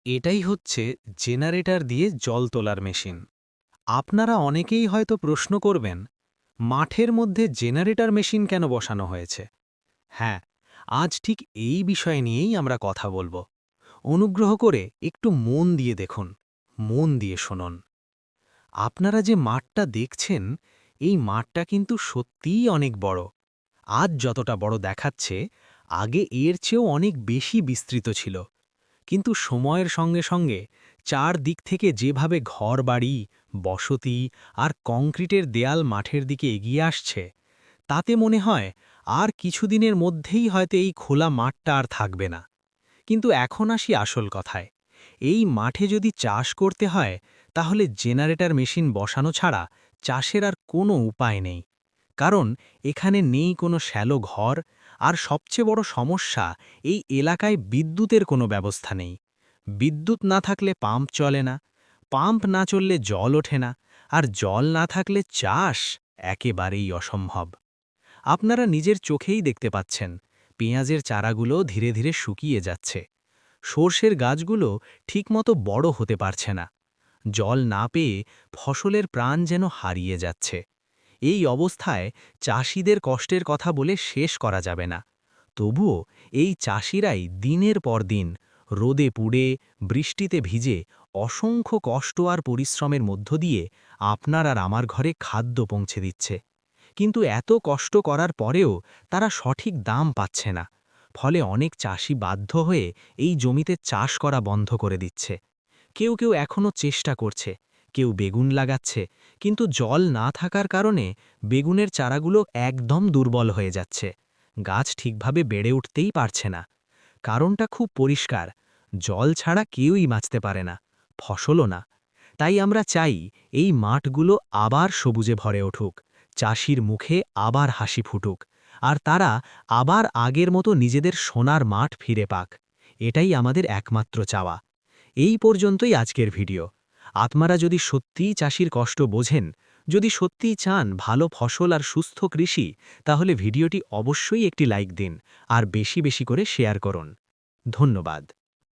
এটাই হচ্ছে জেনারেটর দিয়ে জল তোলার মেশিন। আপনারা অনেকেই হয়তো প্রশ্ন করবেন, মাঠের মধ্যে জেনারেটর মেশিন কেন বসানো হয়েছে? হ্যাঁ, আজ ঠিক এই বিষয় নিয়েই আমরা কথা বলবো। অনুগ্রহ করে একটু মন দিয়ে দেখুন, মন দিয়ে শুনুন। আপনারা যে মাঠটা দেখছেন, এই মাঠটা কিন্তু সত্যিই অনেক বড়। আজ যতটা বড় দেখাচ্ছে, আগে এর চেয়েও অনেক বেশি বিস্তৃত ছিল। কিন্তু সময়ের সঙ্গে সঙ্গে চারদিক থেকে যেভাবে ঘরবাড়ি, বসতি আর কংক্রিটের দেয়াল মাঠের দিকে এগিয়ে আসছে, তাতে মনে হয় আর কিছুদিনের মধ্যেই হয়তো এই খোলা মাঠটা আর থাকবে না। কিন্তু এখন আসি আসল কথায়। এই মাঠে যদি চাষ করতে হয়, তাহলে জেনারেটর মেশিন বসানো ছাড়া চাষের আর কোনো উপায় নেই। কারণ এখানে নেই কোনো শ্যালো ঘর, আর সবচেয়ে বড় সমস্যা, এই এলাকায় বিদ্যুতের কোনো ব্যবস্থা নেই। বিদ্যুৎ না থাকলে পাম্প চলে না, পাম্প না চললে জল ওঠে না, আর জল না থাকলে চাষ একেবারেই অসম্ভব। আপনারা নিজের চোখেই দেখতে পাচ্ছেন, পেঁয়াজের চারাগুলো ধীরে ধীরে শুকিয়ে যাচ্ছে। সর্ষের গাছগুলো ঠিকমতো বড় হতে পারছে না। জল না পেয়ে ফসলের প্রাণ যেন হারিয়ে যাচ্ছে। এই অবস্থায় চাষিদের কষ্টের কথা বলে শেষ করা যাবে না। তবুও এই চাষিরাই দিনের পর দিন রোদে পুড়ে, বৃষ্টিতে ভিজে, অসংখ্য কষ্ট আর পরিশ্রমের মধ্য দিয়ে আপনার আর আমার ঘরে খাদ্য পৌঁছে দিচ্ছে। কিন্তু এত কষ্ট করার পরেও তারা সঠিক দাম পাচ্ছে না। ফলে অনেক চাষি বাধ্য হয়ে এই জমিতে চাষ করা বন্ধ করে দিচ্ছে। কেউ কেউ এখনও চেষ্টা করছে, কেউ বেগুন লাগাচ্ছে, কিন্তু জল না থাকার কারণে বেগুনের চারাগুলো একদম দুর্বল হয়ে যাচ্ছে। গাছ ঠিকভাবে বেড়ে উঠতেই পারছে না। কারণটা খুব পরিষ্কার, জল ছাড়া কেউই বাঁচতে পারে না, ফসলও না। তাই আমরা চাই এই মাঠগুলো আবার সবুজে ভরে উঠুক, চাষির মুখে আবার হাসি ফুটুক, আর তারা আবার আগের মতো নিজেদের সোনার মাঠ ফিরে পাক। এটাই আমাদের একমাত্র চাওয়া। এই পর্যন্তই আজকের ভিডিও। আপনারা যদি সত্যিই চাষির কষ্ট বোঝেন, যদি সত্যিই চান ভালো ফসল আর সুস্থ কৃষি, তাহলে ভিডিওটি অবশ্যই একটি লাইক দিন আর বেশি বেশি করে শেয়ার করুন। ধন্যবাদ।